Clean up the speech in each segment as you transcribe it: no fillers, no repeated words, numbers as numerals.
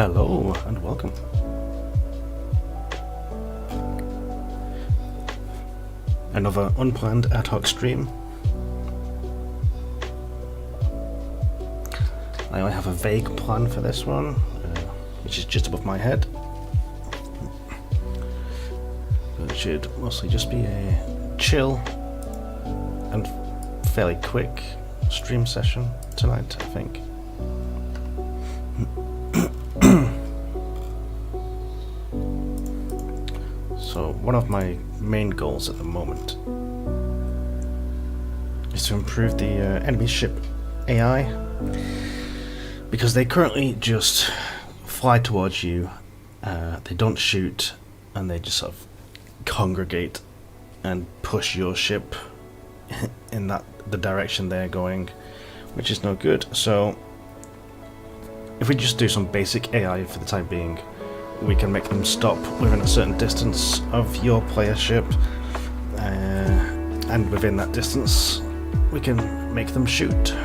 Hello and welcome. Another unplanned ad hoc stream. I only have a vague plan for this one, which is just above my head. But it should mostly just be a chill and fairly quick stream session tonight, I think. So one of my main goals at the moment is to improve the enemy ship AI, because they currently just fly towards you, they don't shoot, and they just sort of congregate and push your ship in the direction they're going, which is no good. So if we just do some basic AI for the time being, we can make them stop within a certain distance of your player ship, and within that distance we can make them shoot.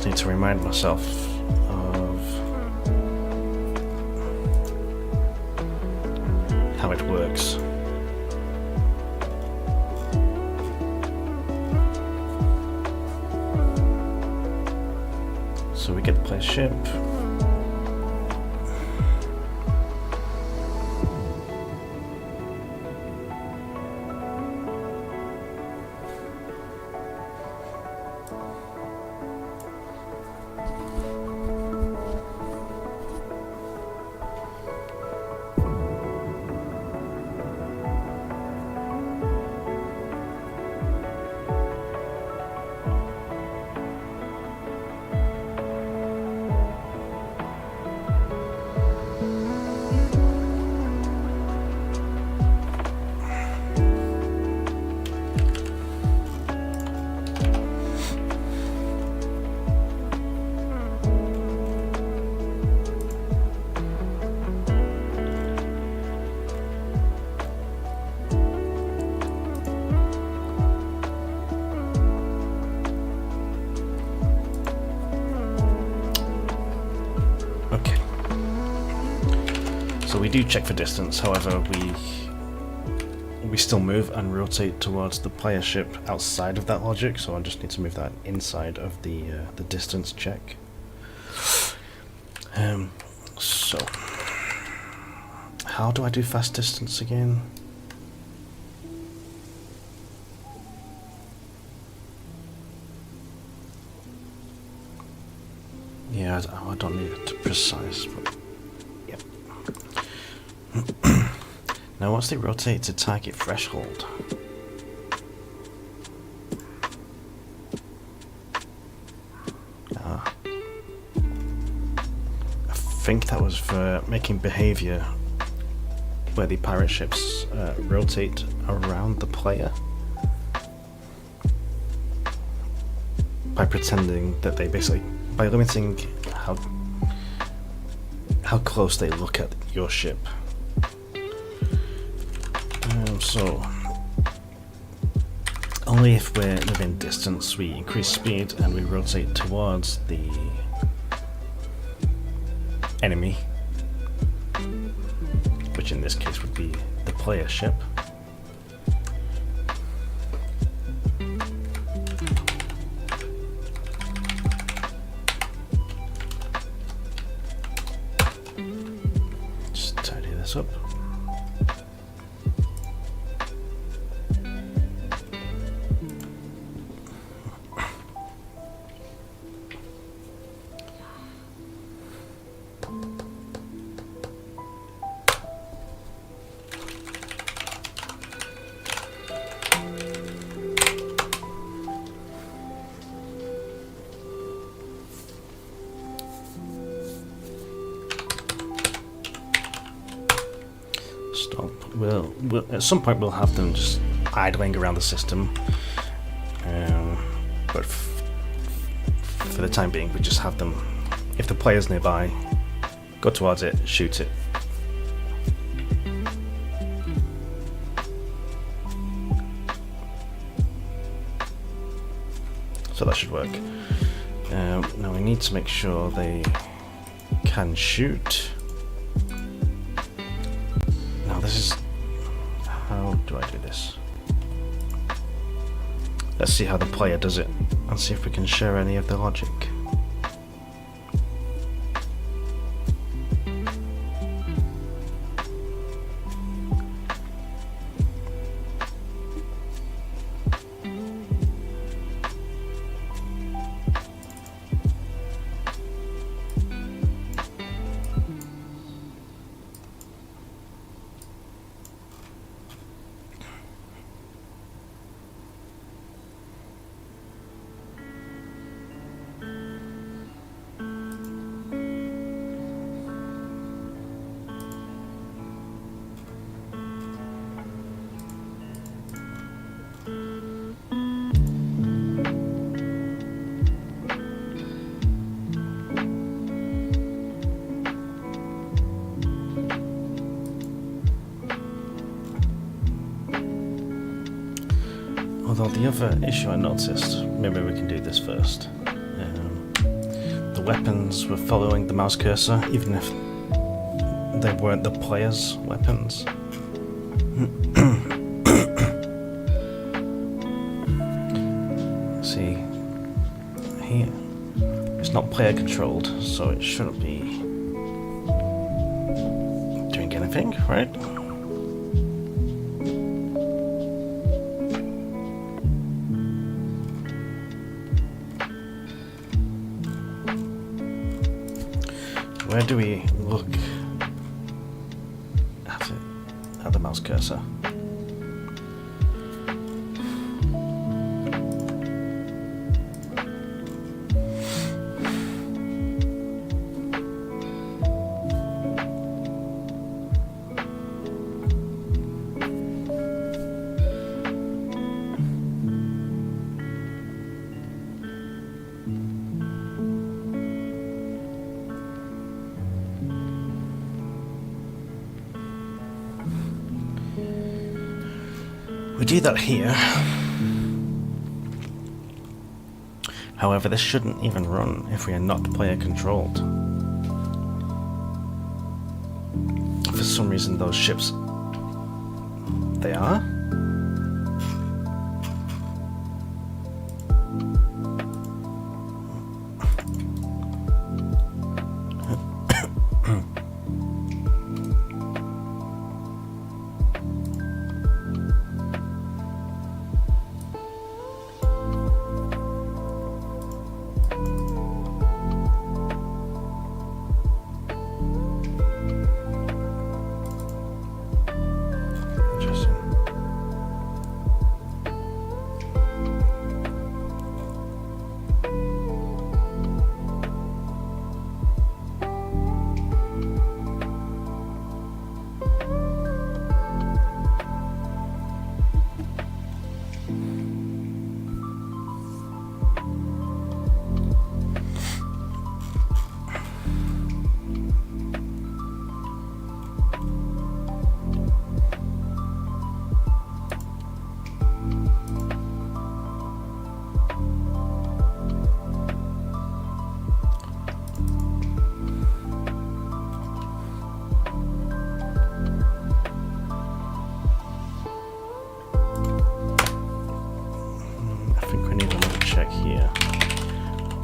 Need to remind myself of how it works. So we get to play ship. So we do check for distance, however we still move and rotate towards the player ship outside of that logic, so I just need to move that inside of the distance check. So how do I do fast distance again? Yeah, I don't need it to precise, but yep. Now what's the rotate to target threshold? I think that was for making behavior where the pirate ships rotate around the player by pretending that they by limiting how close they look at your ship. So only if we're within distance we increase speed and we rotate towards the enemy, which in this case would be the player ship. Just tidy this up. stop. We'll at some point we'll have them just idling around the system, but for the time being we just have them, if the player's nearby, go towards it, shoot it. So that should work. Now we need to make sure they can shoot. Now this is... how do I do this? Let's see how the player does it and see if we can share any of the logic. Although the other issue I noticed, maybe we can do this first. The weapons were following the mouse cursor, even if they weren't the player's weapons. See, here, it's not player controlled, so it shouldn't be doing anything, right? Where do we look at it, at the mouse cursor? We do that here. However, this shouldn't even run if we are not player controlled. For some reason those ships, they are.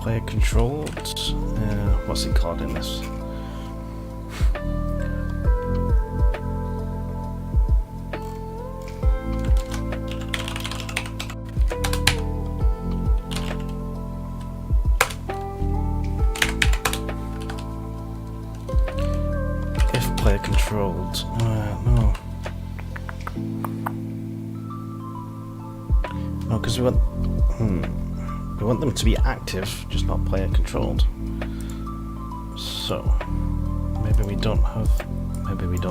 Player controlled. What's it called in this? If player controlled. No. No, because we want. We want them to be active, just not player controlled. So maybe we don't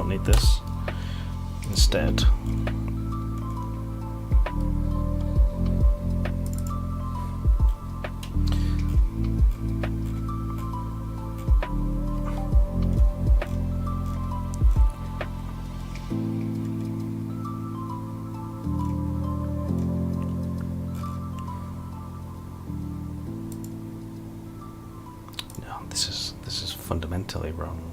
need this. instead. No, this is fundamentally wrong.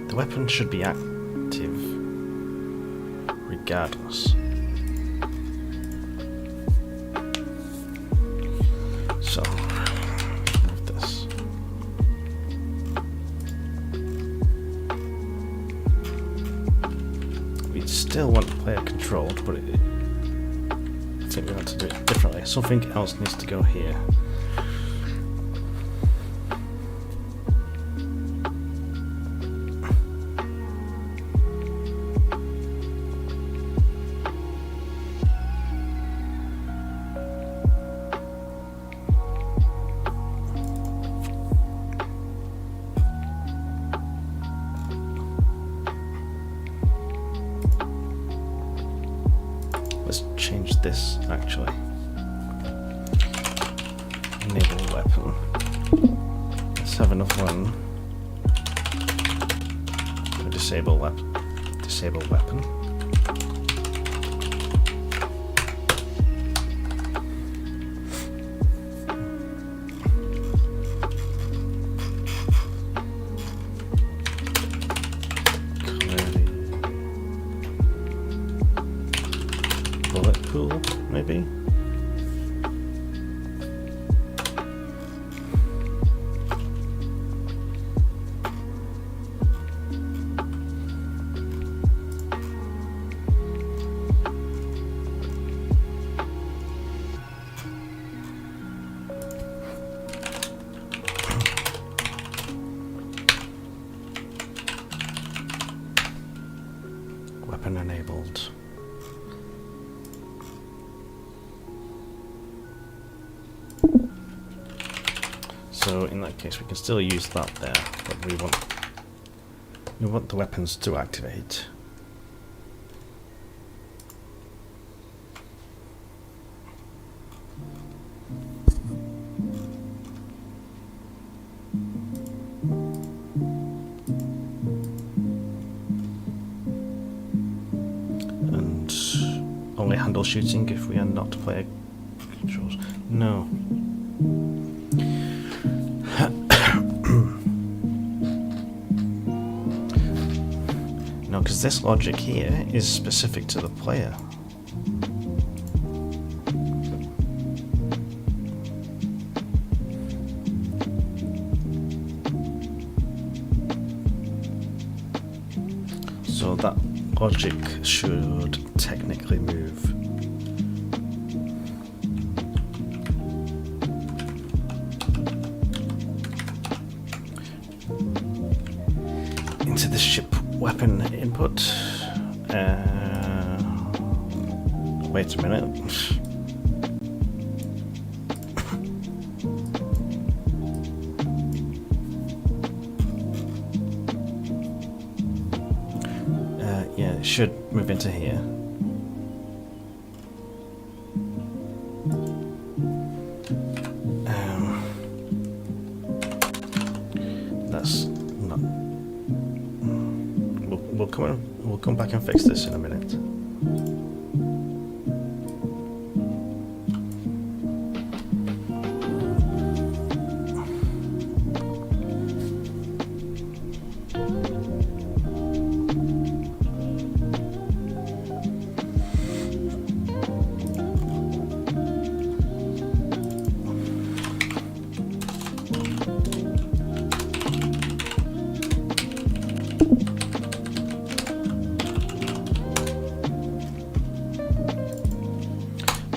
The weapon should be active regardless. So, move this. We still want player controlled, but I think we want to do it differently. Something else needs to go here. Let's change this actually. Enable weapon. Let's have enough room. Disable weapon. Disable weapon. Bullet pool, maybe? Weapon enabled. So in that case we can still use that there, but we want the weapons to activate. And only handle shooting if we are not player controls. No. No, because this logic here is specific to the player. So that logic should technically move. Into the ship weapon input. Wait a minute. Yeah, it should move into here. That's not. We'll come back and fix this in a minute.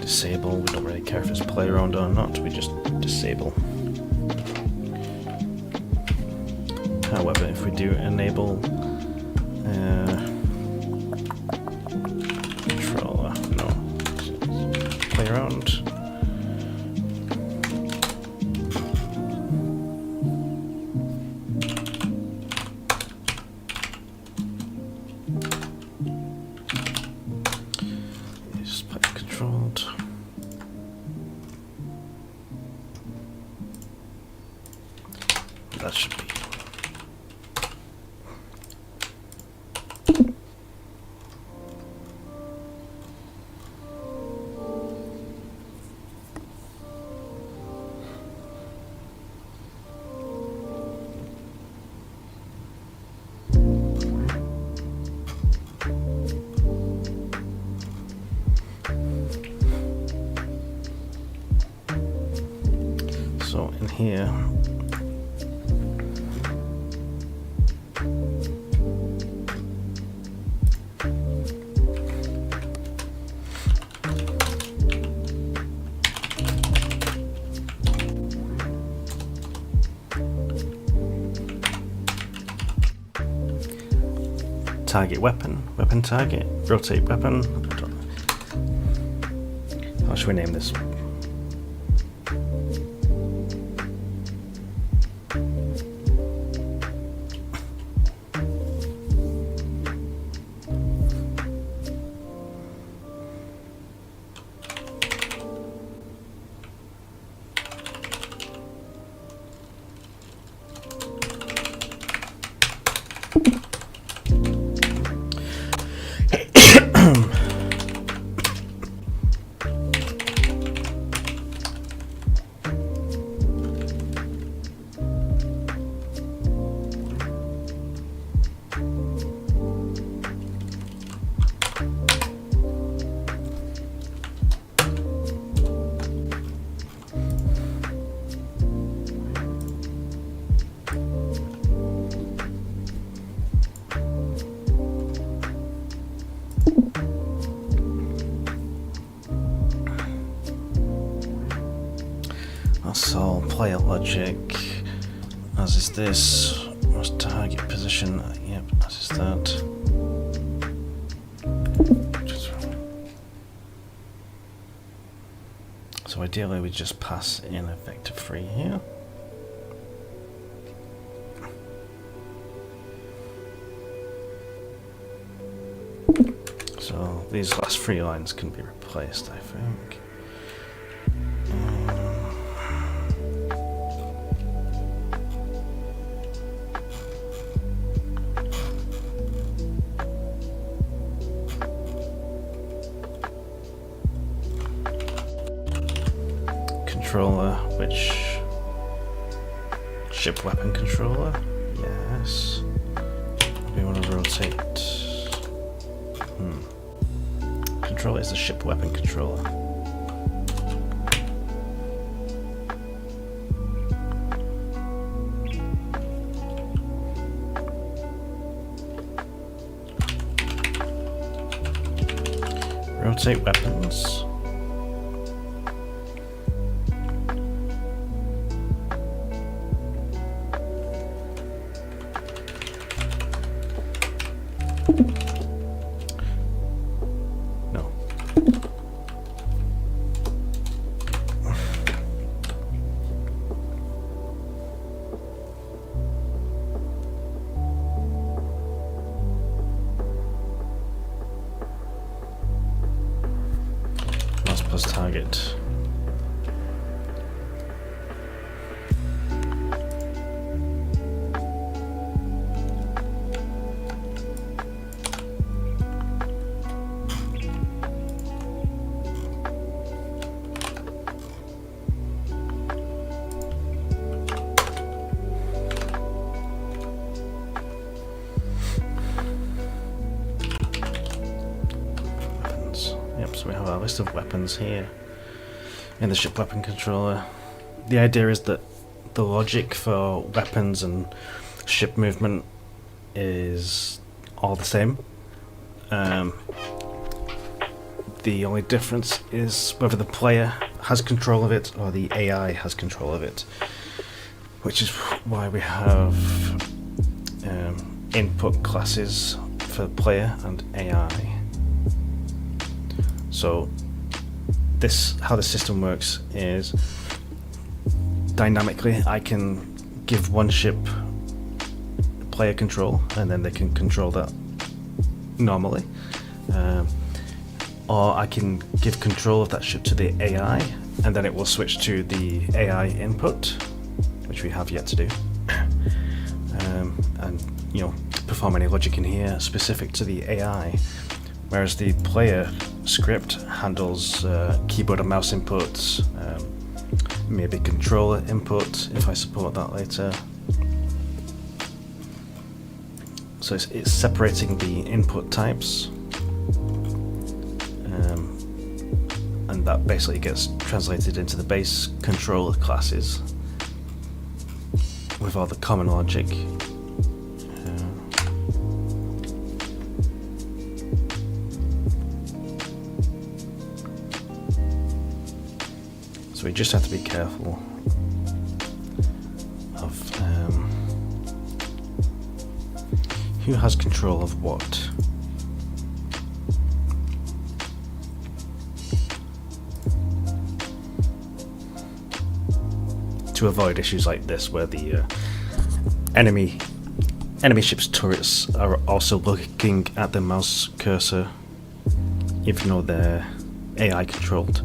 Disable, we don't really care if it's player owned or not, we just disable. However, if we do enable controlled. That should be. So in here, target weapon, weapon target, rotate weapon. How should we name this? That's all player logic, as is this. Most target position, yep, as is that. So ideally we just pass in a vector 3 here. So these last 3 lines can be replaced, I think. Controller, which ship weapon controller? Yes. We want to rotate. Controller is the ship weapon controller. Rotate weapons. No. Mouse plus target. So we have our list of weapons here in the ship weapon controller. The idea is that the logic for weapons and ship movement is all the same. The only difference is whether the player has control of it or the AI has control of it, which is why we have input classes for player and AI. So this, how the system works is dynamically I can give one ship player control and then they can control that normally. or I can give control of that ship to the AI, and then it will switch to the AI input, which we have yet to do, and perform any logic in here specific to the AI, whereas the player script handles keyboard and mouse inputs, maybe controller input if I support that later. So it's separating the input types, and that basically gets translated into the base controller classes with all the common logic. So we just have to be careful of who has control of what. To avoid issues like this where the enemy ship's turrets are also looking at the mouse cursor even though they're AI controlled.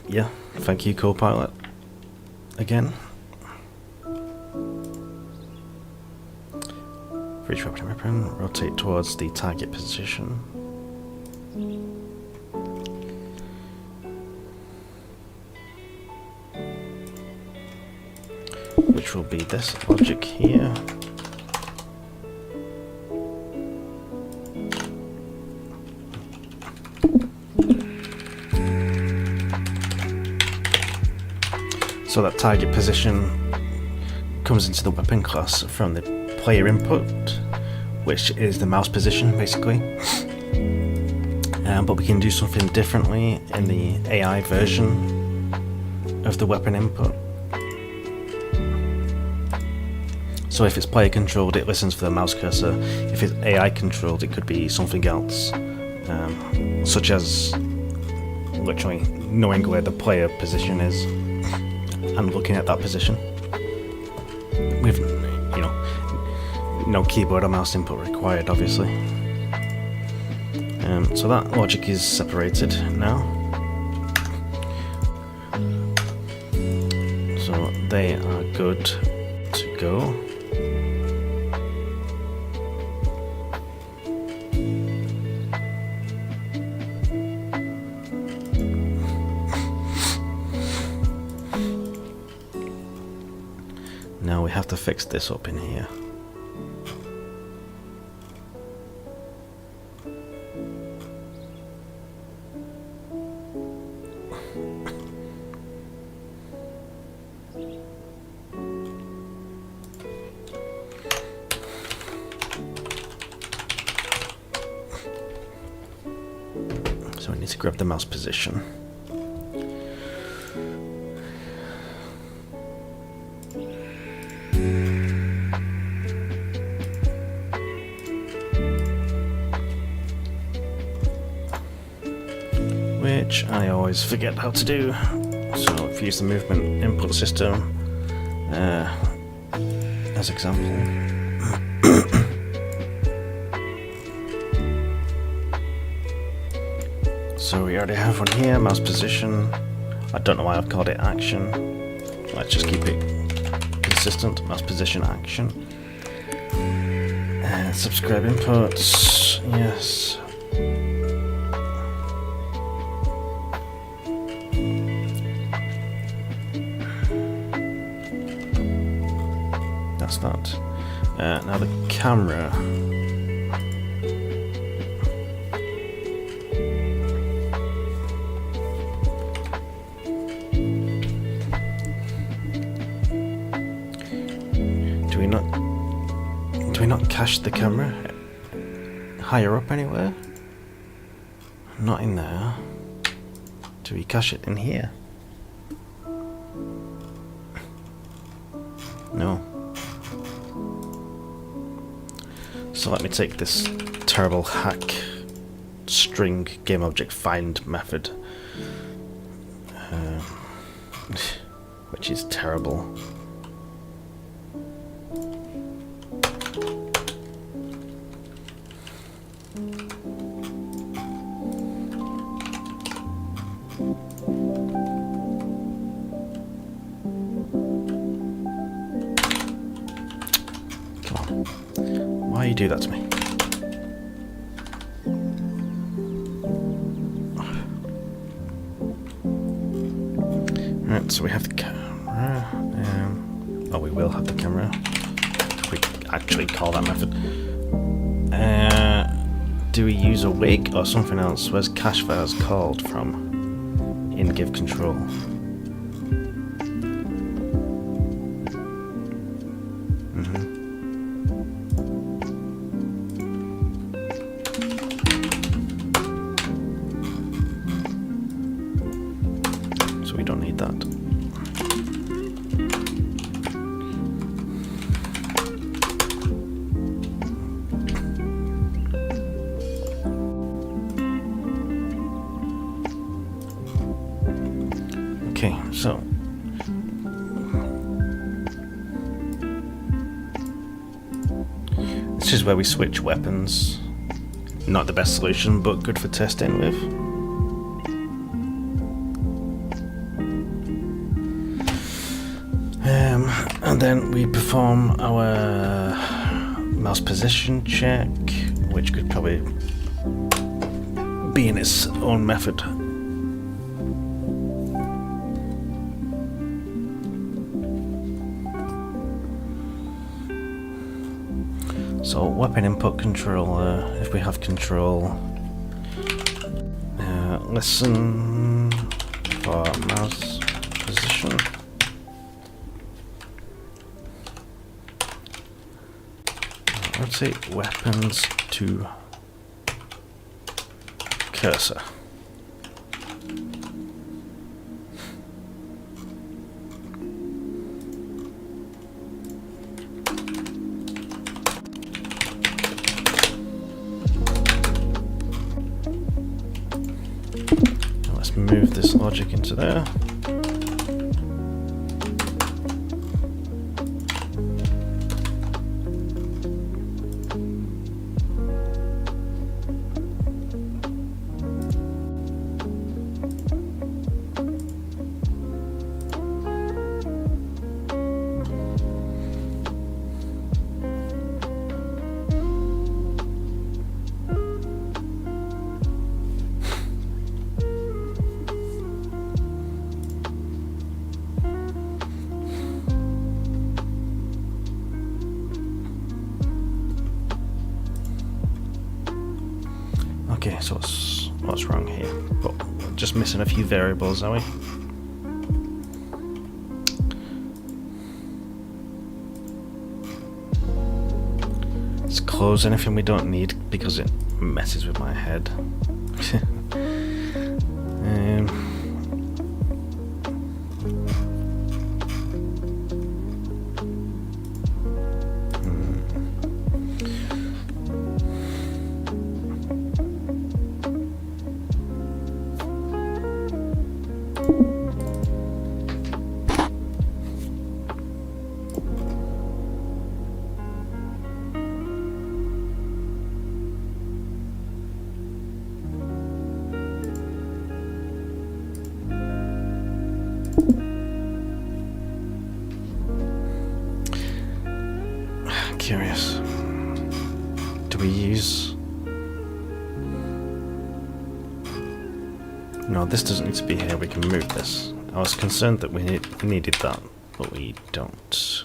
Yeah, thank you, Copilot. Again. For each weapon, rotate towards the target position. Which will be this logic here. So that target position comes into the weapon class from the player input, which is the mouse position basically. But we can do something differently in the AI version of the weapon input. So if it's player controlled, it listens for the mouse cursor. If it's AI controlled, it could be something else, such as literally knowing where the player position is and looking at that position with no keyboard or mouse input required, obviously. So that logic is separated now, so they are good to go. Now we have to fix this up in here. So we need to grab the mouse position. Which I always forget how to do. So if you use the movement input system as example. So we already have one here, mouse position. I don't know why I've called it action. Let's just keep it consistent, mouse position action. Subscribe inputs, yes. That's that. Now the camera. Do we not cache the camera higher up anywhere? Not in there. Do we cache it in here? No. So let me take this terrible hack string game object find method, which is terrible. Why you do that to me? Right, so we have the camera. Oh, we will have the camera. We actually call that method. Do we use a wig or something else? Where's cache files called from? In give control. We don't need that. Okay, so this is where we switch weapons. Not the best solution, but good for testing with. And then we perform our mouse position check, which could probably be in its own method. So weapon input controller, if we have control, listen for mouse position. Let's say weapons to cursor. Let's move this logic into there. Okay, so what's wrong here? But we're just missing a few variables, are we? Let's close anything we don't need because it messes with my head. Curious. Do we use... No, this doesn't need to be here. We can move this. I was concerned that we needed that, but we don't.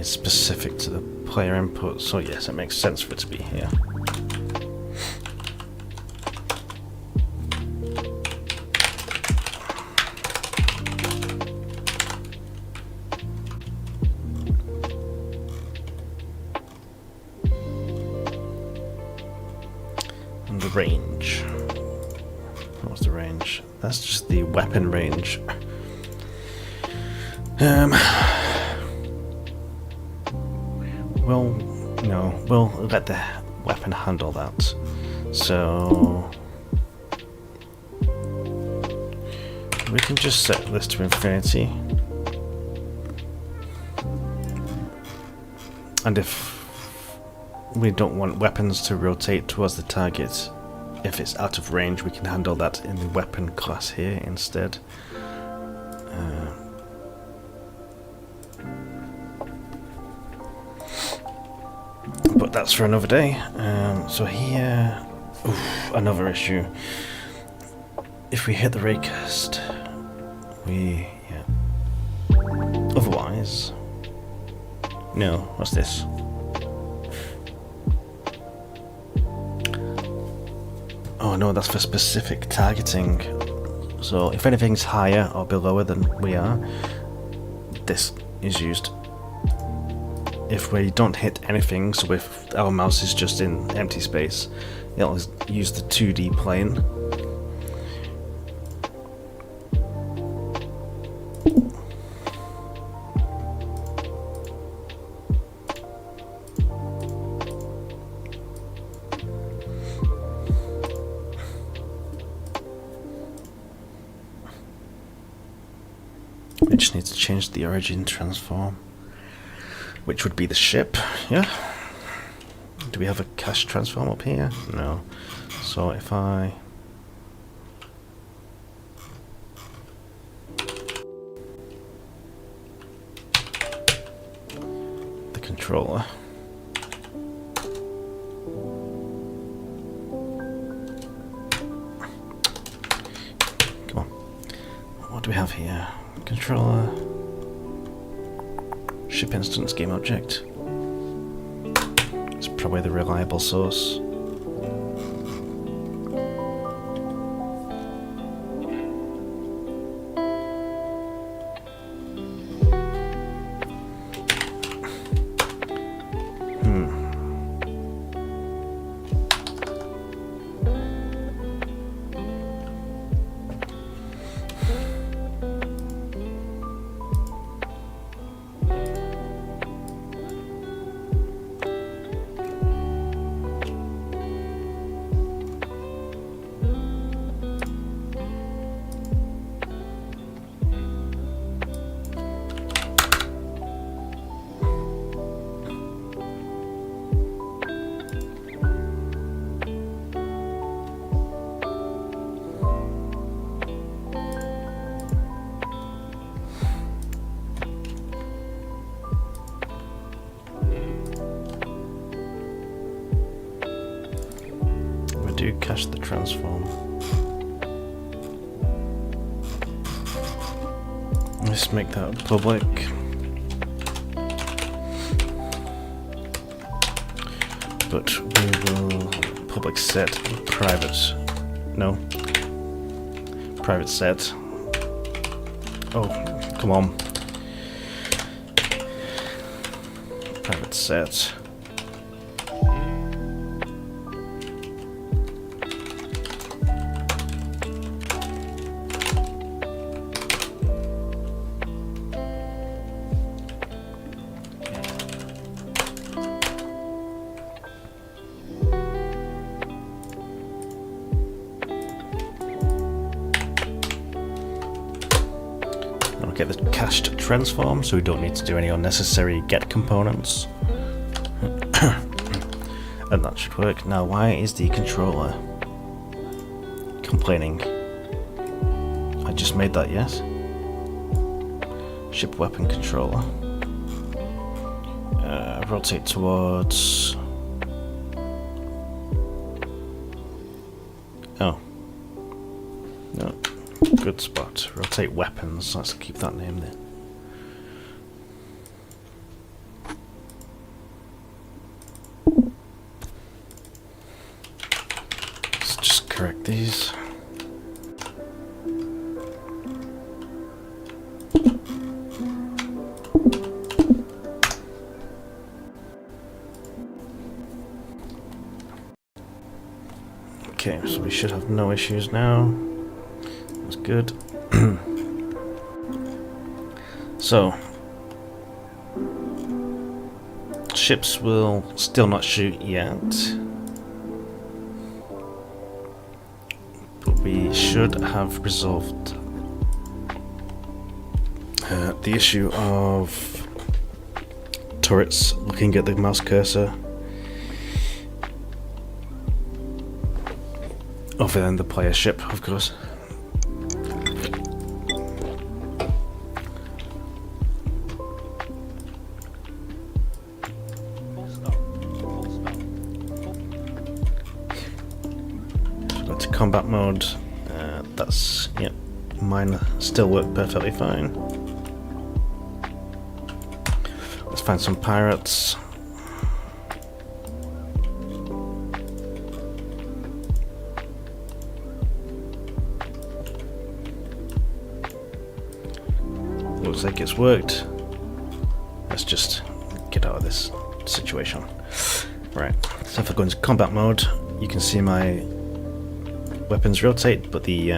is specific to the player input, so yes, it makes sense for it to be here. And the range. What's the range? That's just the weapon range. Well, no, we'll let the weapon handle that. So we can just set this to infinity. And if we don't want weapons to rotate towards the target, if it's out of range, we can handle that in the weapon class here instead. But that's for another day. So here, another issue. If we hit the raycast, otherwise, no. What's this? Oh no, that's for specific targeting. So if anything's higher or below than we are, this is used. If we don't hit anything, so if our mouse is just in empty space, it'll use the 2D plane. We just need to change the origin transform, which would be the ship, yeah? Do we have a cache transform up here? No. So if I... the controller. Come on. What do we have here? Controller. Ship instance game object. It's probably the reliable source. Do cache the transform. Let's make that public. But we will public set private. No. Private set. Oh, come on. Private set. Get the cached transform, so we don't need to do any unnecessary get components. And that should work. Now, why is the controller complaining? I just made that, yes? Ship weapon controller. Rotate towards... Oh. No. Good spot. Rotate weapons. Let's keep that name there. correct these. Okay, so we should have no issues now. That's good. So, ships will still not shoot yet, but we should have resolved the issue of turrets looking at the mouse cursor other than the player ship, of course. Combat mode, that's, yep, mine still work perfectly fine. Let's find some pirates. Looks like it's worked. Let's just get out of this situation. Right, so if I go into combat mode, you can see my weapons rotate, but the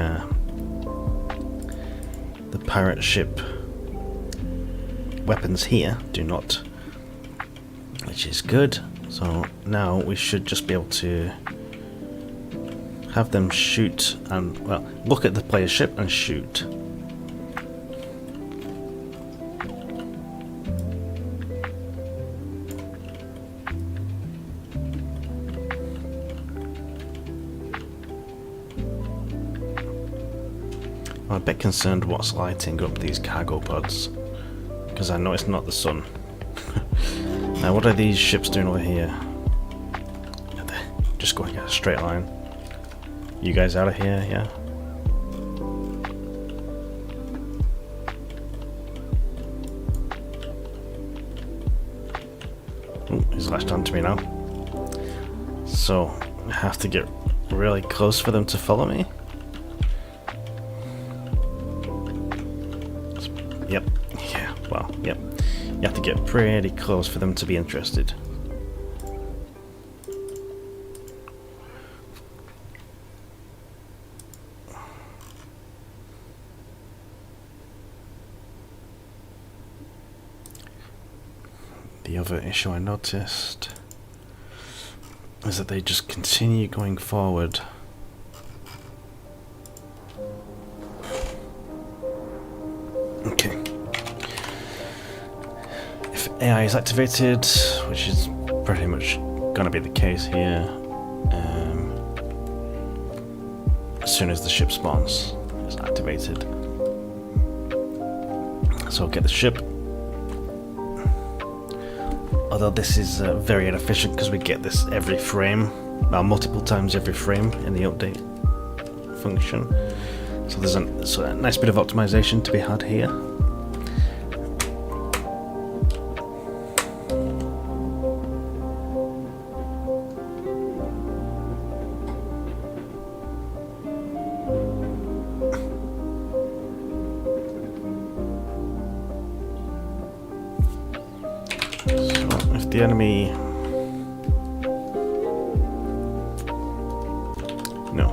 pirate ship weapons here do not, which is good. So now we should just be able to have them shoot and, well, look at the player ship and shoot. I'm a bit concerned what's lighting up these cargo pods, because I know it's not the sun. Now what are these ships doing over here? They're just going in a straight line. You guys out of here, yeah? Oh, he's latched onto me now. So I have to get really close for them to follow me. Yep, yeah, well, yep. You have to get pretty close for them to be interested. The other issue I noticed is that they just continue going forward. Okay. If AI is activated, which is pretty much gonna be the case here, as soon as the ship spawns, it's activated. So I'll get the ship. Although this is very inefficient because we get this every frame, well, multiple times every frame in the update function. So there's a nice bit of optimization to be had here. So if the enemy... No.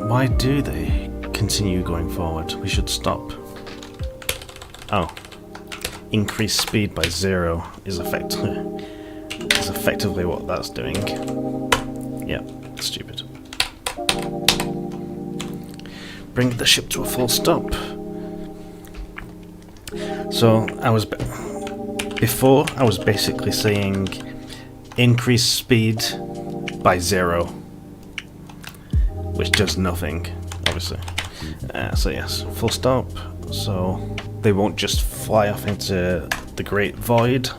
Why do they continue going forward? We should stop. Oh. Increase speed by 0 is effectively what that's doing. Yeah, stupid. Bring the ship to a full stop. So, before I was basically saying increase speed by 0. Which does nothing, obviously. So yes, full stop. So they won't just fly off into the great void.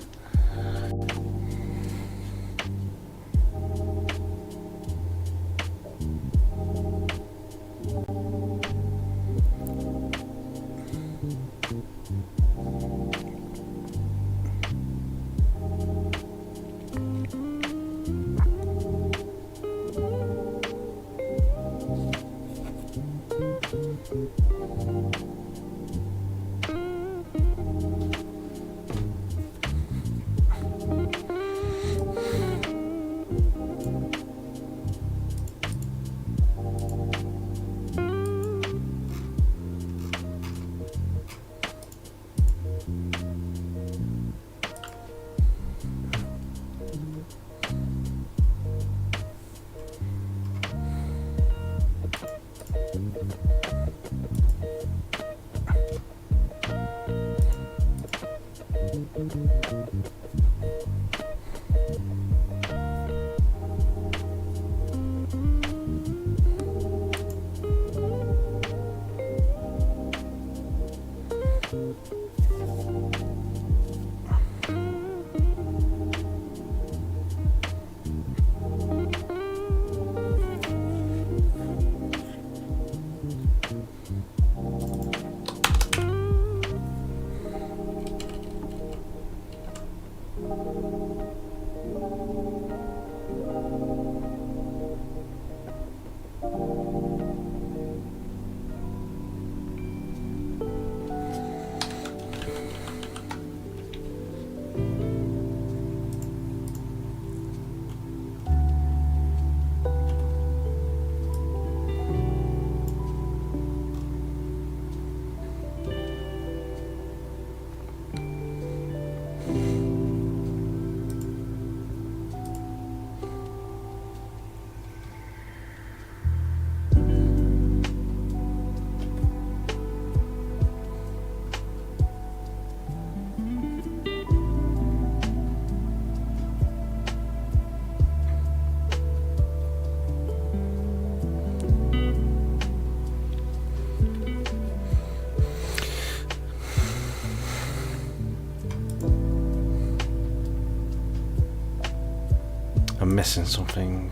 I'm missing something.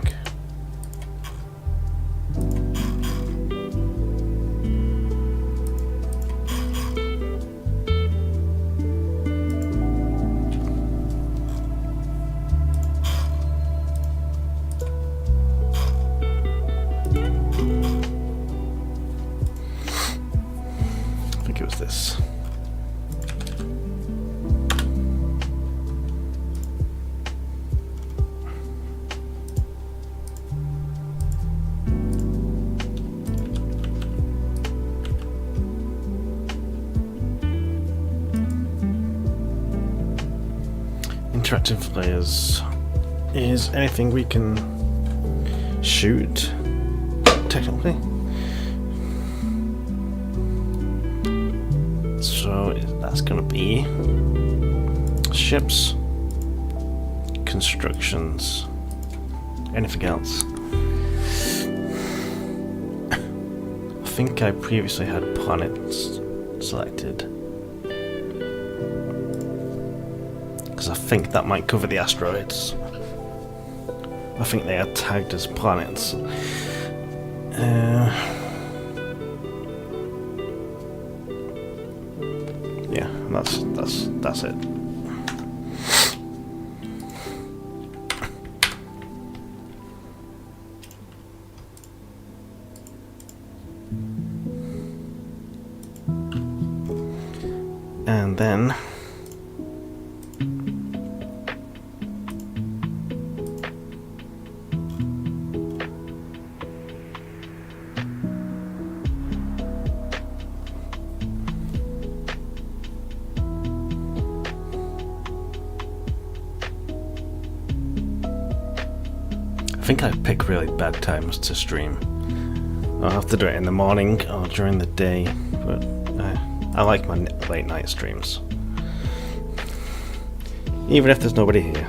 I think it was this. Interactive layers is anything we can shoot, technically. So that's going to be ships, constructions, anything else. I think I previously had planets selected, because I think that might cover the asteroids. I think they are tagged as planets. Yeah, that's it. And then I think I pick really bad times to stream. I'll have to do it in the morning or during the day, but I like my late night streams, even if there's nobody here.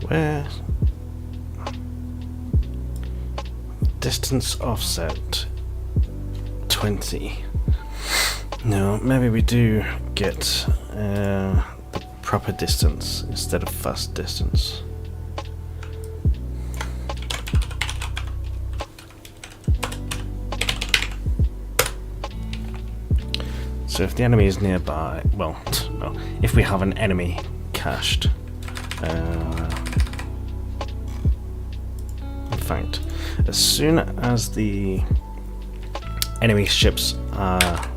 Where? Distance offset 20. No, maybe we do get the proper distance instead of fast distance. So if the enemy is nearby, well, no, if we have an enemy cached, in fact, as soon as the enemy ships are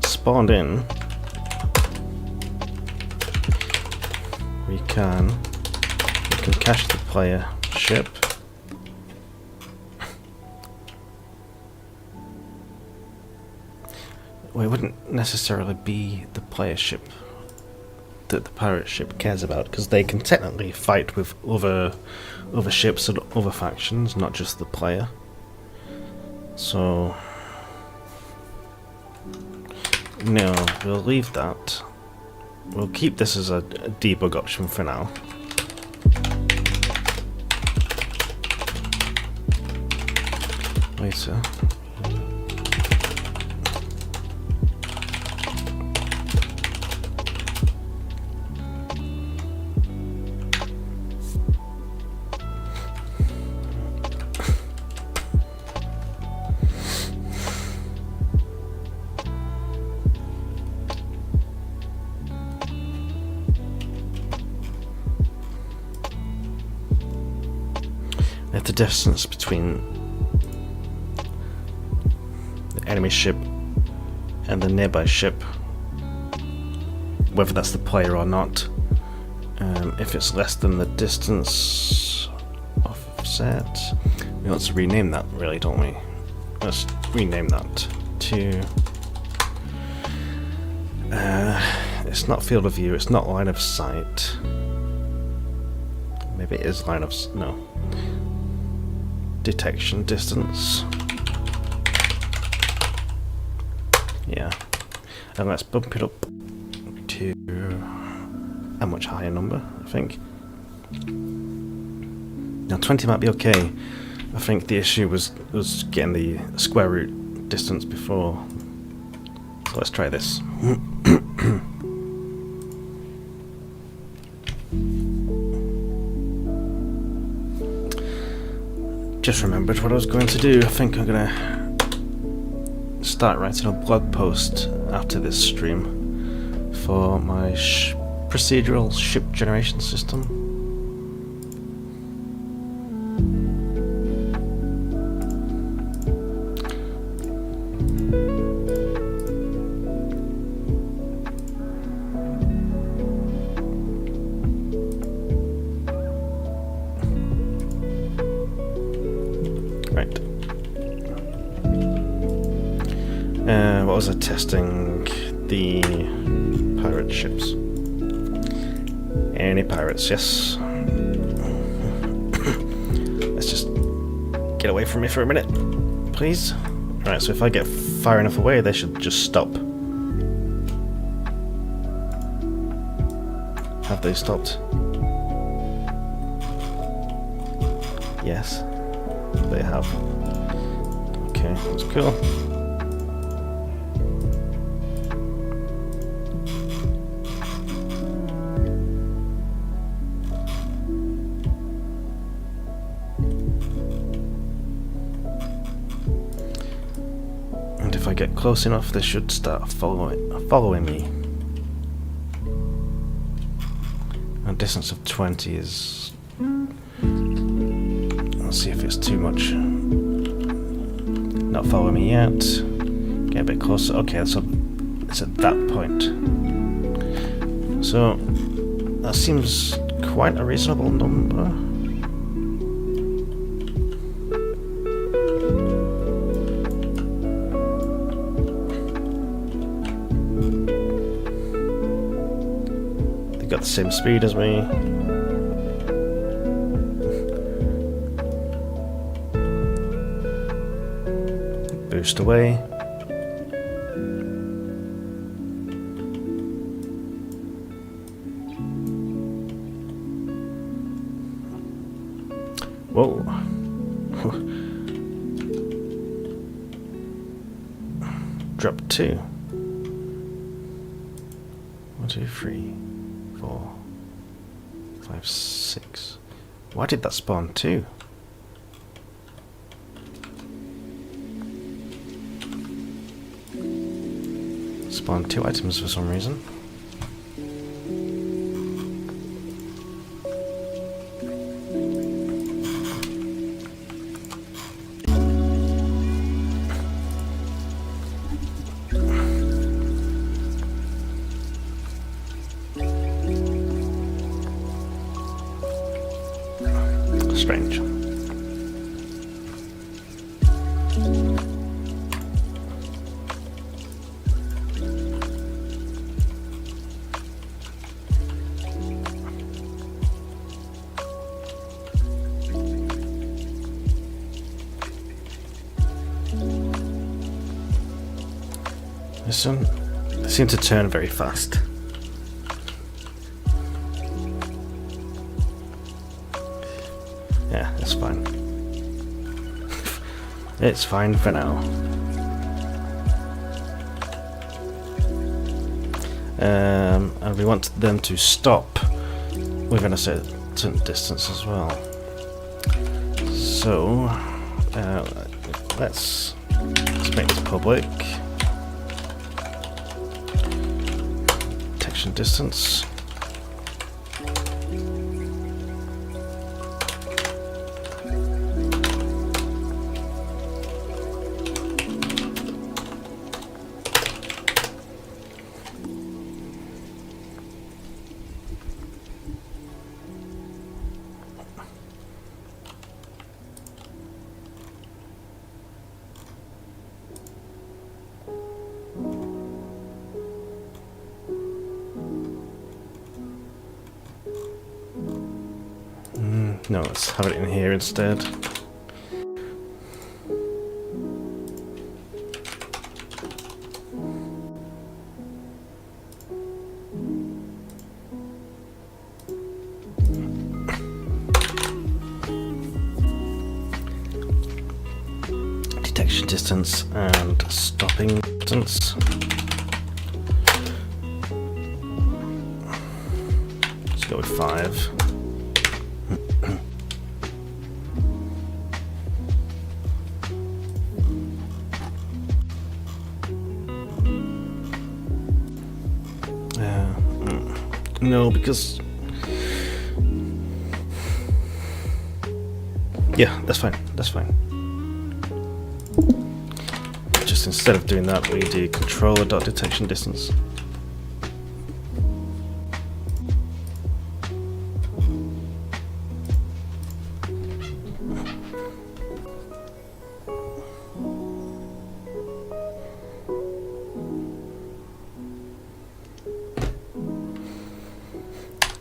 spawned in, we can cache the player ship. Well, it wouldn't necessarily be the player ship that the pirate ship cares about, because they can technically fight with other ships and other factions, not just the player. So no, we'll leave that. We'll keep this as a debug option for now. Later. If the distance between the enemy ship and the nearby ship, whether that's the player or not, if it's less than the distance offset, we want to rename that, really, don't we? Let's rename that to it's not field of view, it's not line of sight. Maybe it is line of no. Detection distance. Yeah. And let's bump it up to a much higher number, I think. Now 20 might be okay. I think the issue was getting the square root distance before. So let's try this. Just remembered what I was going to do. I think I'm gonna start writing a blog post after this stream for my procedural ship generation system. What was I testing? The pirate ships. Any pirates, yes. Let's just get away from me for a minute, please. Right, so if I get far enough away, they should just stop. Have they stopped? Yes, they have. Okay, that's cool. If I get close enough, they should start following me. A distance of 20 is... Let's see if it's too much. Not following me yet. Get a bit closer. Okay, so it's at that point. So that seems quite a reasonable number. Got the same speed as me. Boost away. Whoa. Drop 2. 1, 2, 3, 4, 5, 6. Why did that spawn 2? Spawn 2 items for some reason. Strange. This one, they seem to turn very fast. Yeah, it's fine. It's fine for now. And we want them to stop within a certain distance as well. So, let's make this public. Detection distance. No, let's have it in here instead. Detection distance and stopping distance. Let's go with 5. No, because... Yeah, that's fine, that's fine. Just instead of doing that, we do controller.detection distance.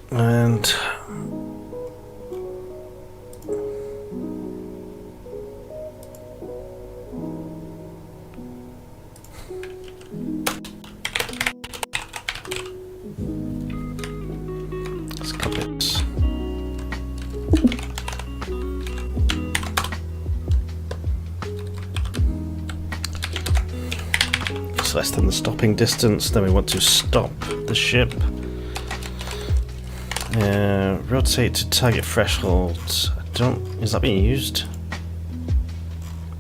And let's copy it. It's less than the stopping distance. Then we want to stop the ship. Rotate to target threshold. Is that being used?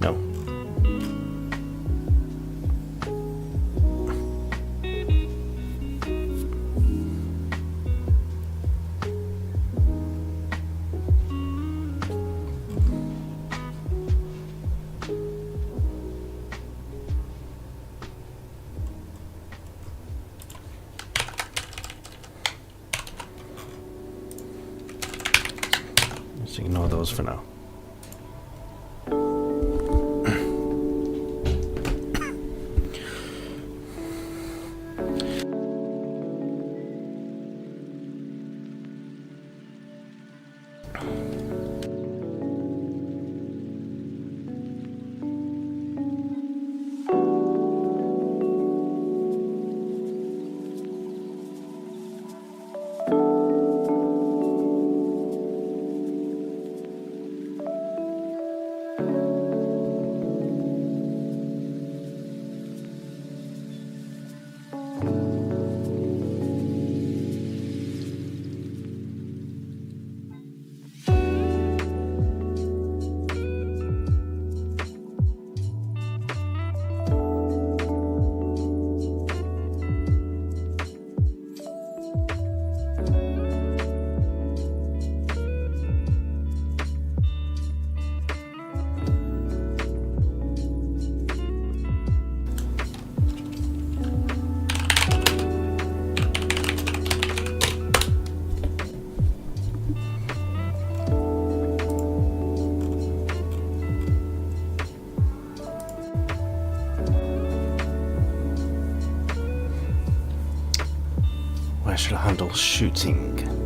No. Let's ignore those for now. should handle shooting.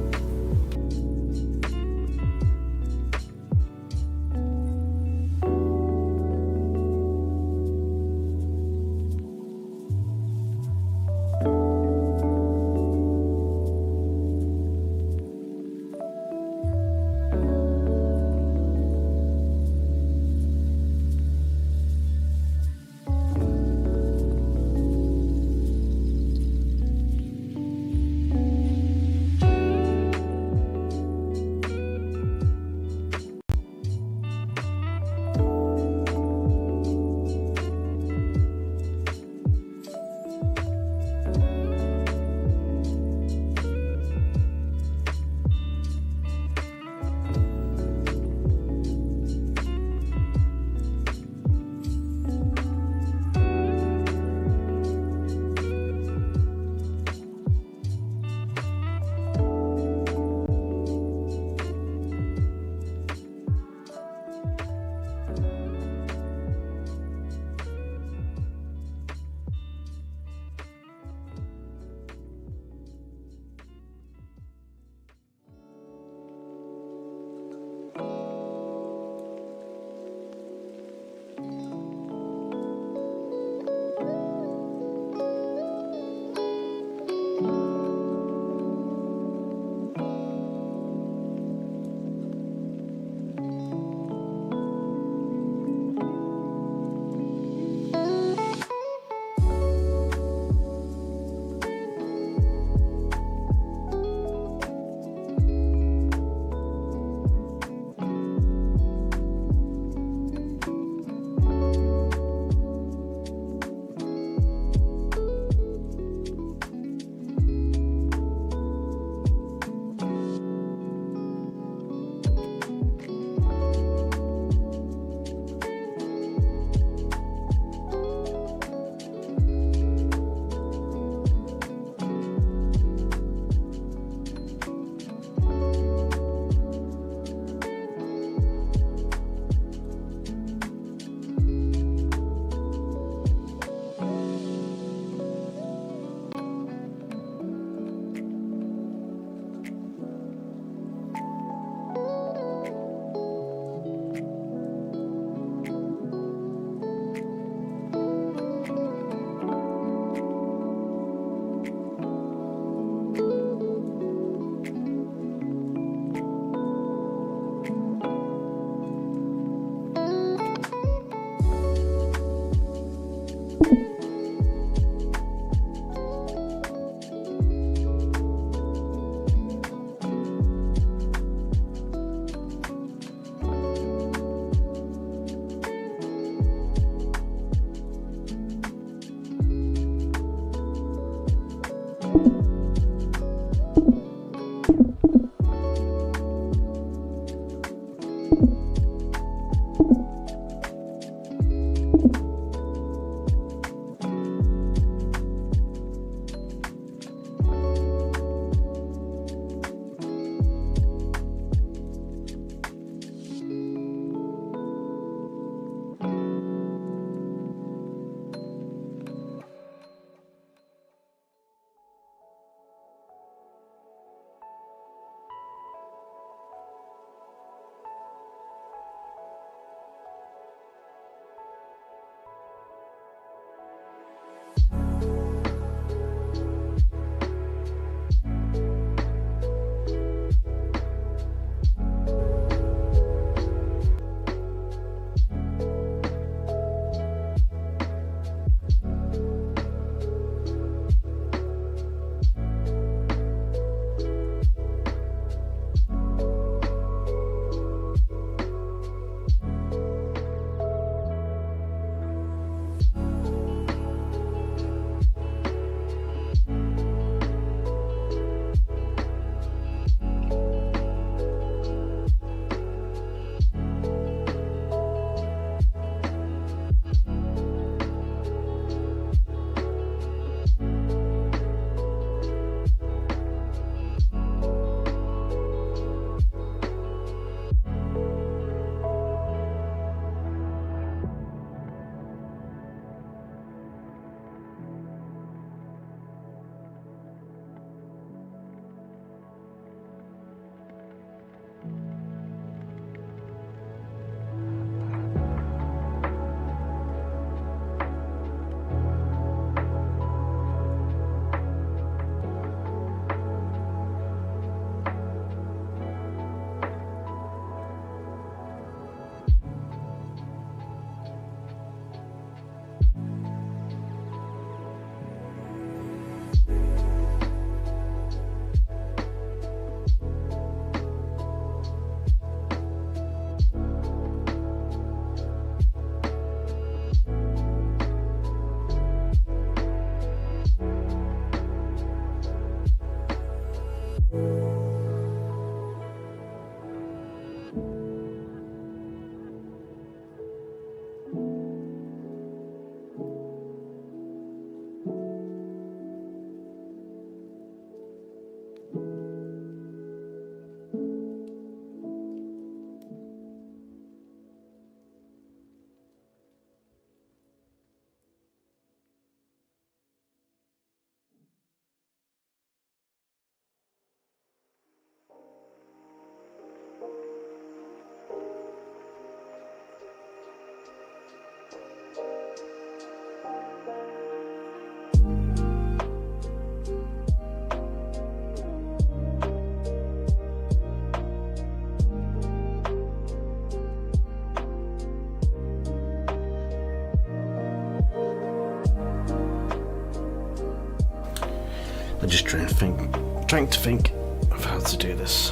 just trying to think of how to do this.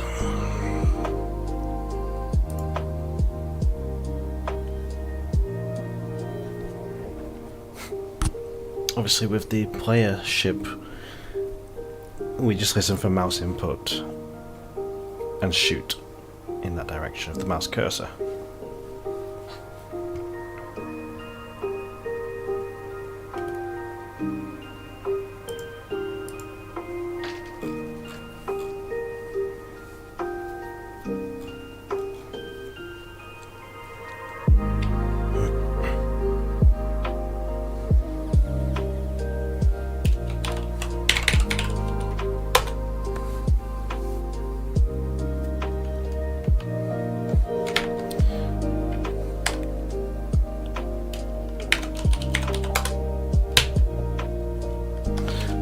Obviously with the player ship, we just listen for mouse input and shoot in that direction of the mouse cursor.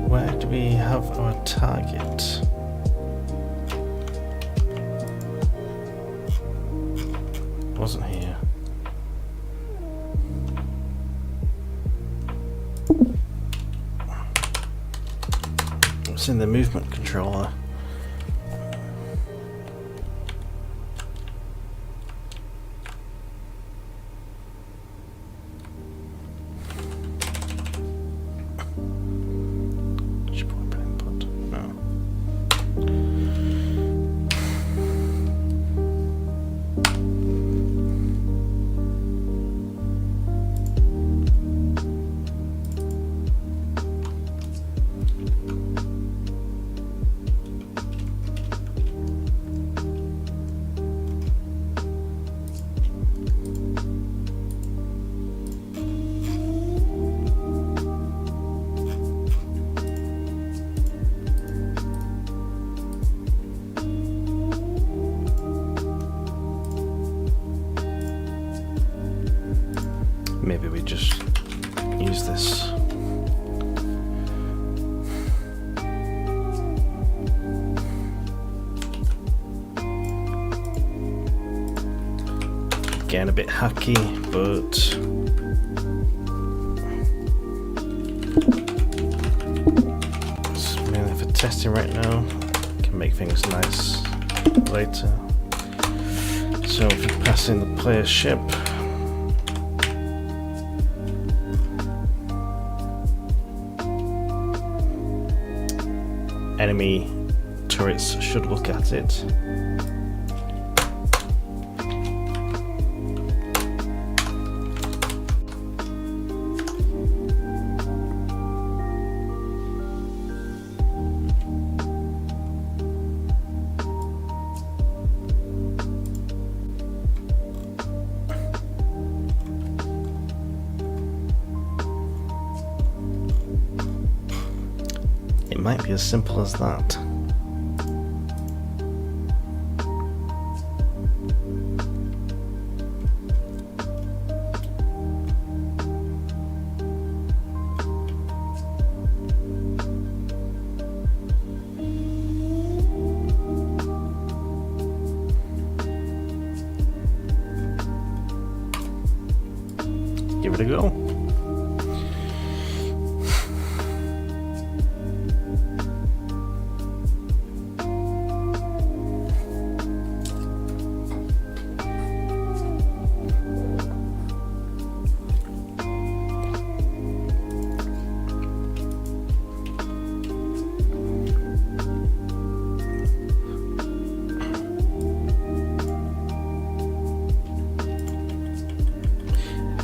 Where do we have our target? Wasn't here. It's in the movement controller. Maybe we just use this. Again, a bit hacky, but it's mainly for testing right now. Can make things nice later. So if you pass in the player ship, enemy turrets should look at it. It might be as simple as that. Give it a go.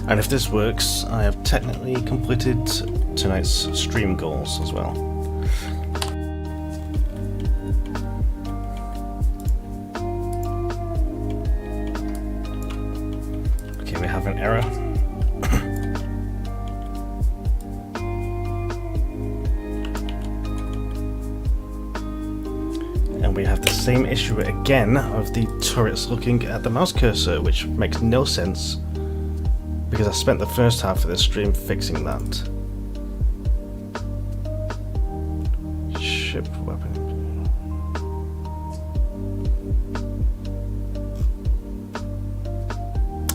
And if this works, I have technically completed tonight's stream goals as well. Okay, we have an error. And we have the same issue again of the turrets looking at the mouse cursor, which makes no sense, because I spent the first half of the stream fixing that. Ship weapon.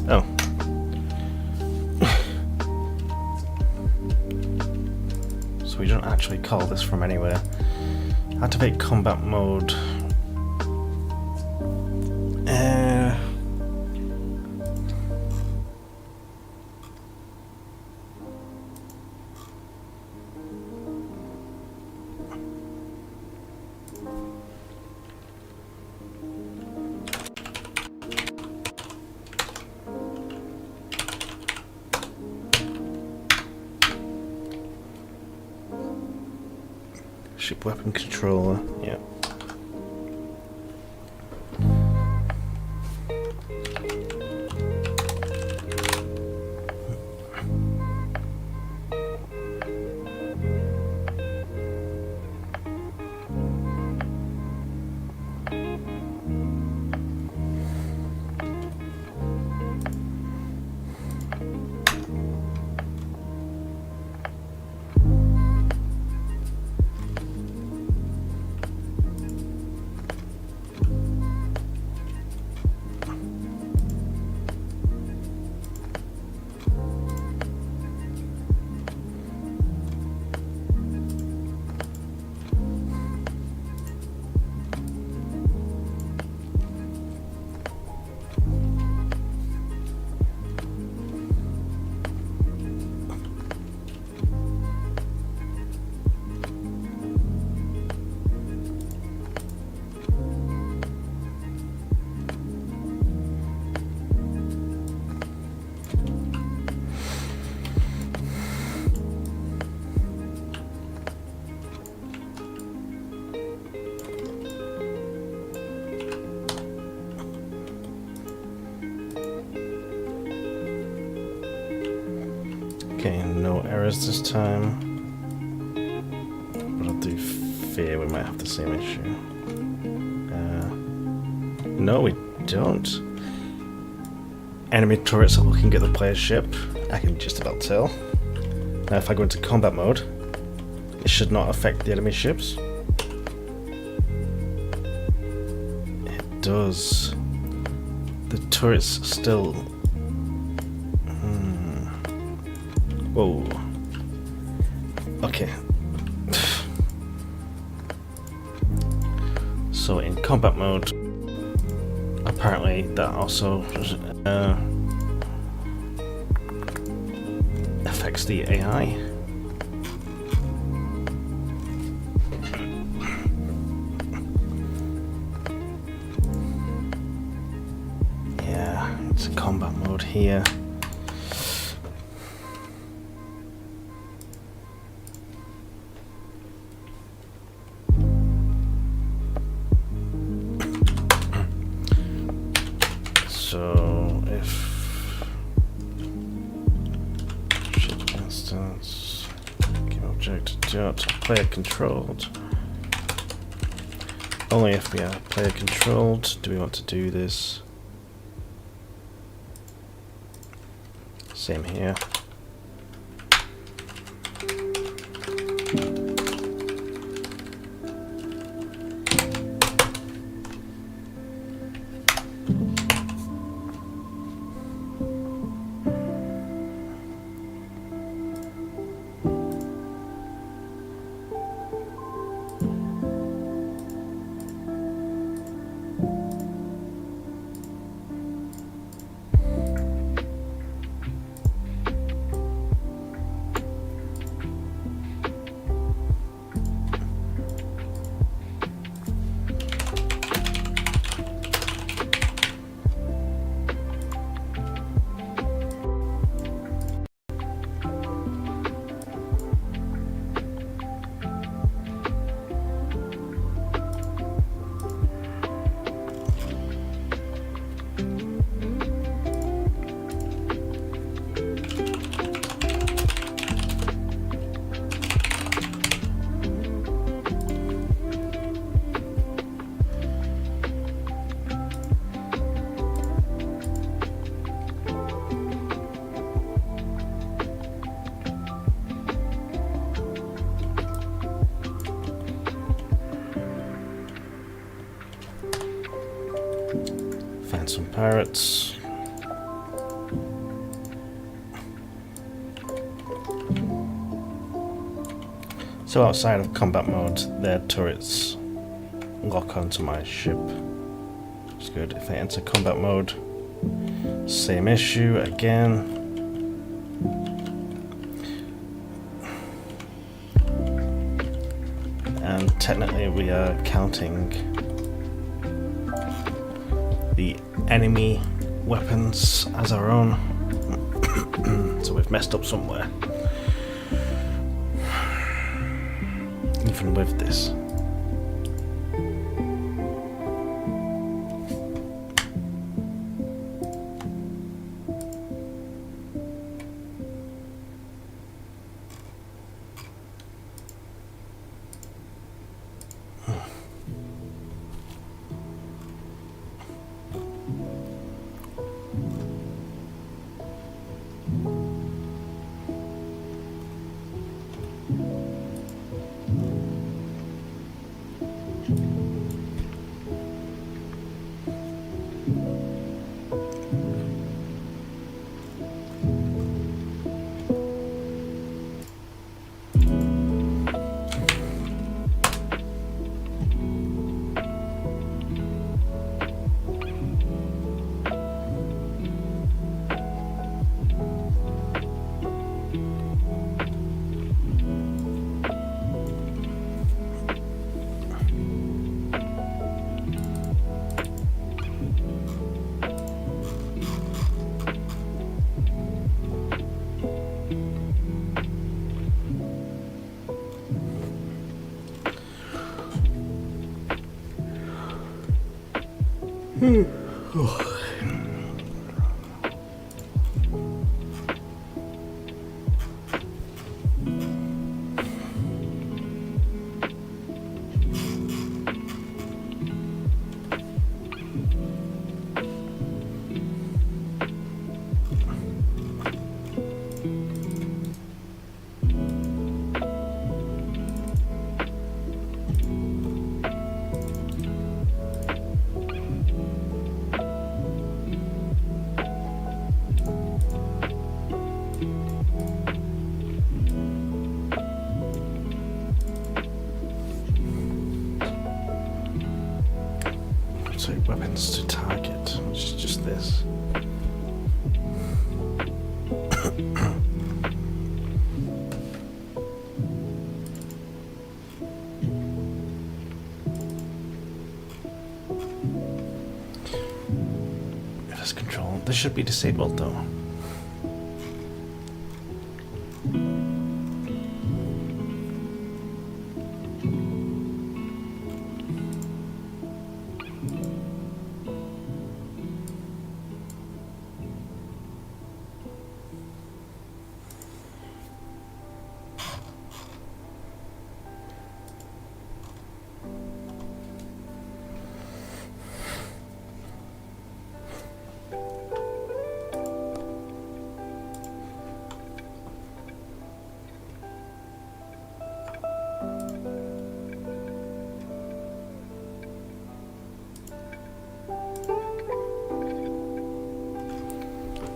Oh. So we don't actually call this from anywhere. Activate combat mode. Ship weapon controller, yeah. Okay, no errors this time. But I do fear we might have the same issue. No, we don't. Enemy turrets are looking at the player's ship. I can just about tell. Now if I go into combat mode, it should not affect the enemy ships. It does. The turrets still... Whoa. Okay. So in combat mode, apparently that also affects the AI. Yeah, it's a combat mode here. So if ship instance, game object dot player controlled. Only if we are player controlled do we want to do this. Same here. Find some pirates. So still outside of combat mode, their turrets lock onto my ship. It's good. If I enter combat mode, same issue again. And technically we are counting the enemy weapons as our own. So we've messed up somewhere. Even with this. Weapons to target, which is just this. This control. This should be disabled though.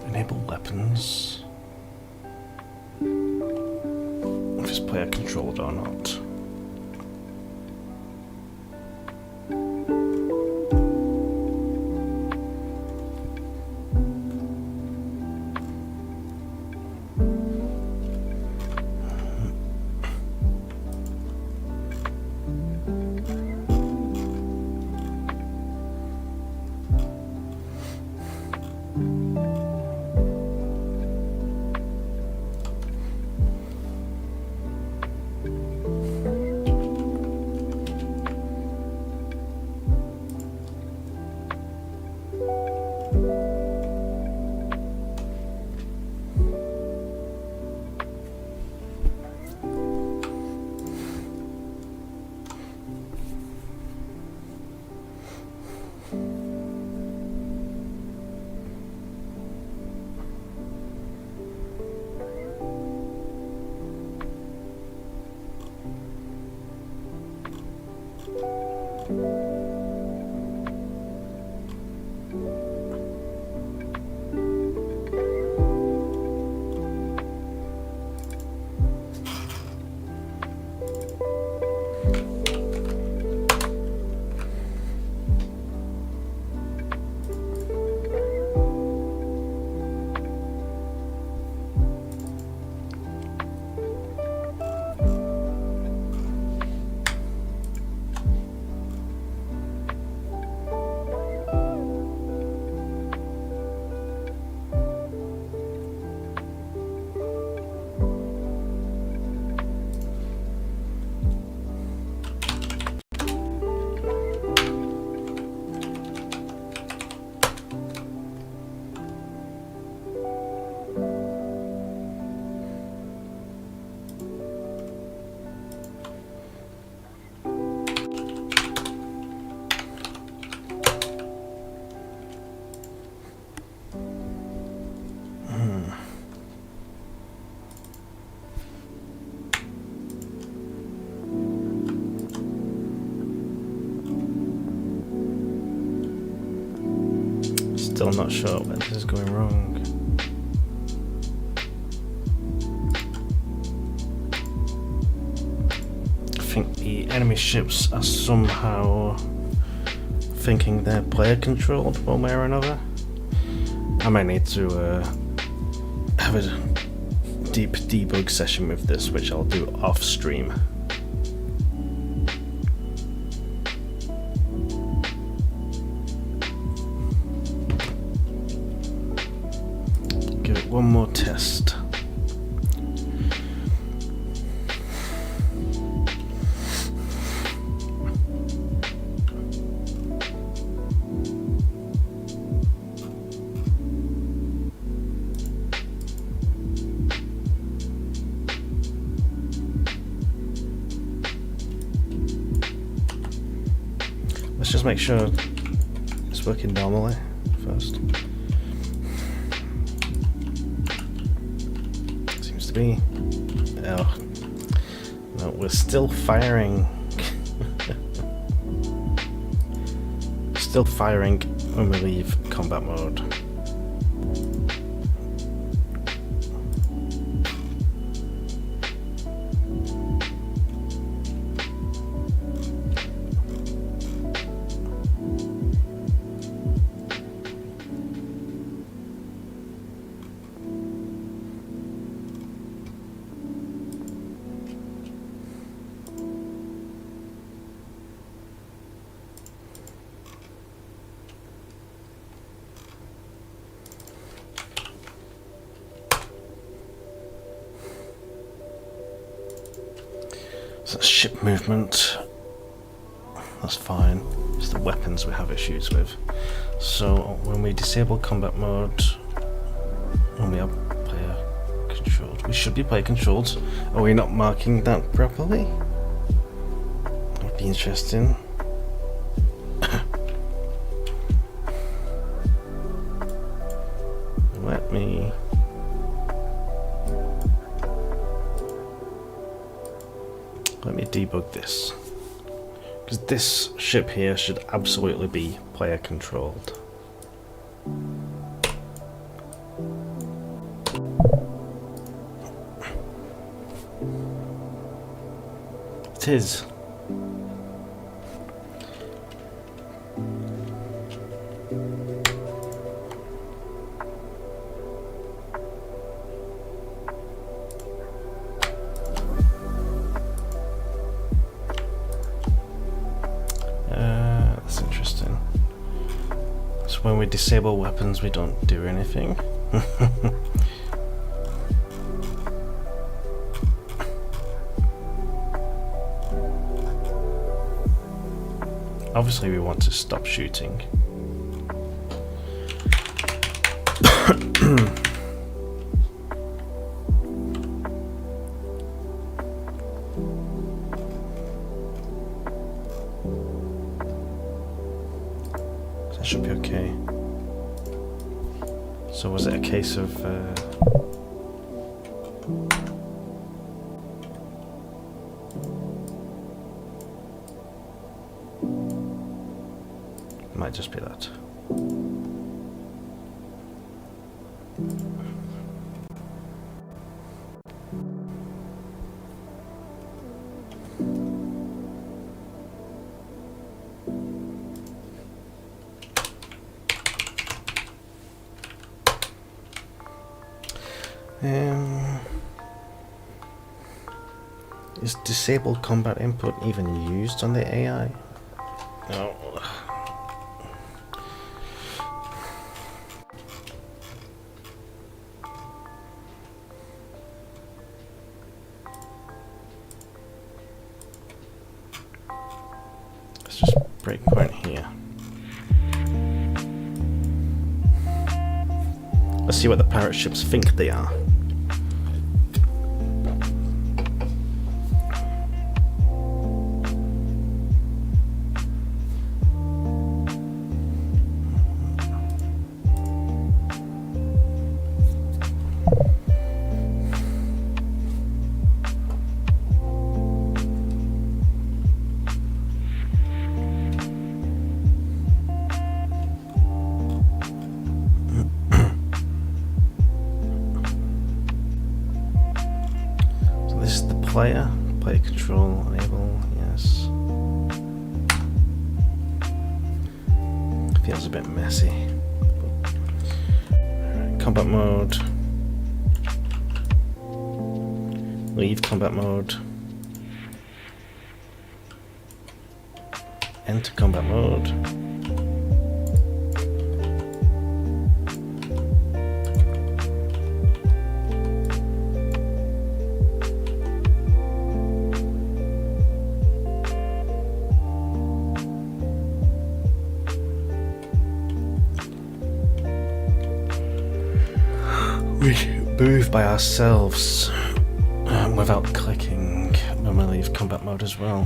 Enable weapons. If this player controlled or not. Still not sure where this is going wrong. I think the enemy ships are somehow thinking they're player controlled one way or another. I might need to have a deep debug session with this, which I'll do off stream. Give it one more test. Let's just make sure it's working normally first. Seems to be. Oh, no, we're still firing. Still firing when we leave combat mode. So that's ship movement. That's fine. It's the weapons we have issues with. So when we disable combat mode, when we are player controlled, we should be player controlled. Are we not marking that properly? That'd be interesting. Let me. Let me debug this, because this ship here should absolutely be player controlled. It is. That's interesting. So when we disable weapons, we don't do anything. Obviously we want to stop shooting. That should be okay. So was it a case of might just be that. Is disable combat input even used on the AI? No. Let's just breakpoint here. Let's see what the pirate ships think they are. player control, enable, yes. Feels a bit messy. Combat mode. Leave combat mode. Enter combat mode. We move by ourselves without clicking when we leave combat mode as well.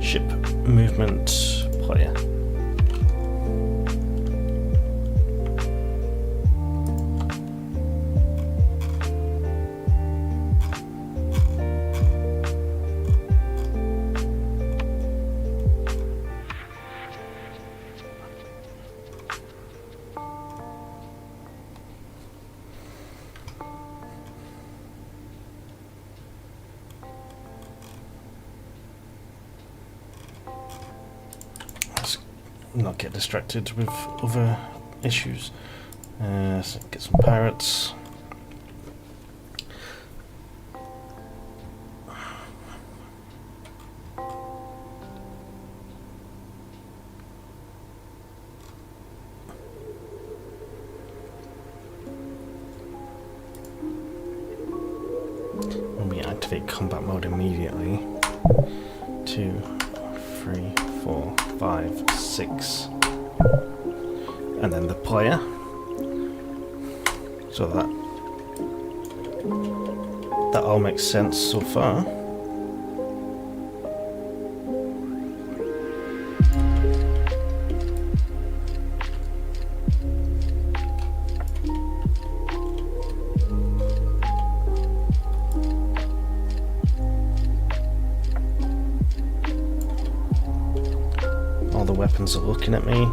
Ship movement player. Not get distracted with other issues. So get some pirates. And we activate combat mode immediately. 2, 3, 4, 5, 6, and then the player. So that all makes sense so far. All the weapons are looking at me.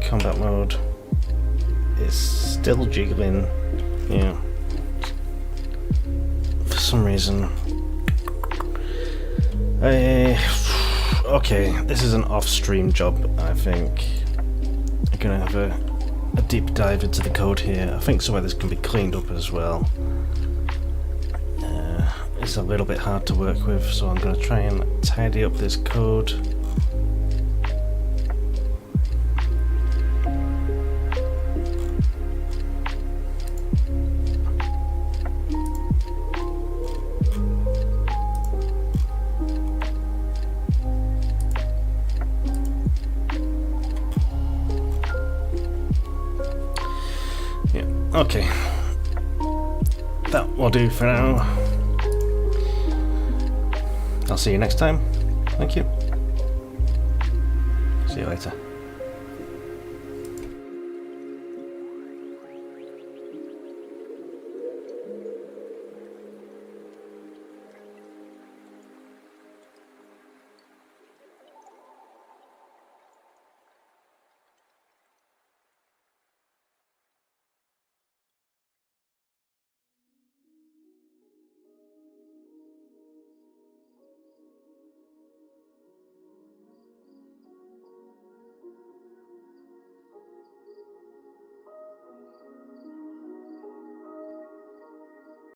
Combat mode is still jiggling. Yeah. For some reason. Okay, this is an off-stream job, I think. I'm gonna have a deep dive into the code here. I think some of this can be cleaned up as well. It's a little bit hard to work with, so I'm going to try and tidy up this code. Yeah, okay. That will do for now. I'll see you next time. Thank you. See you later.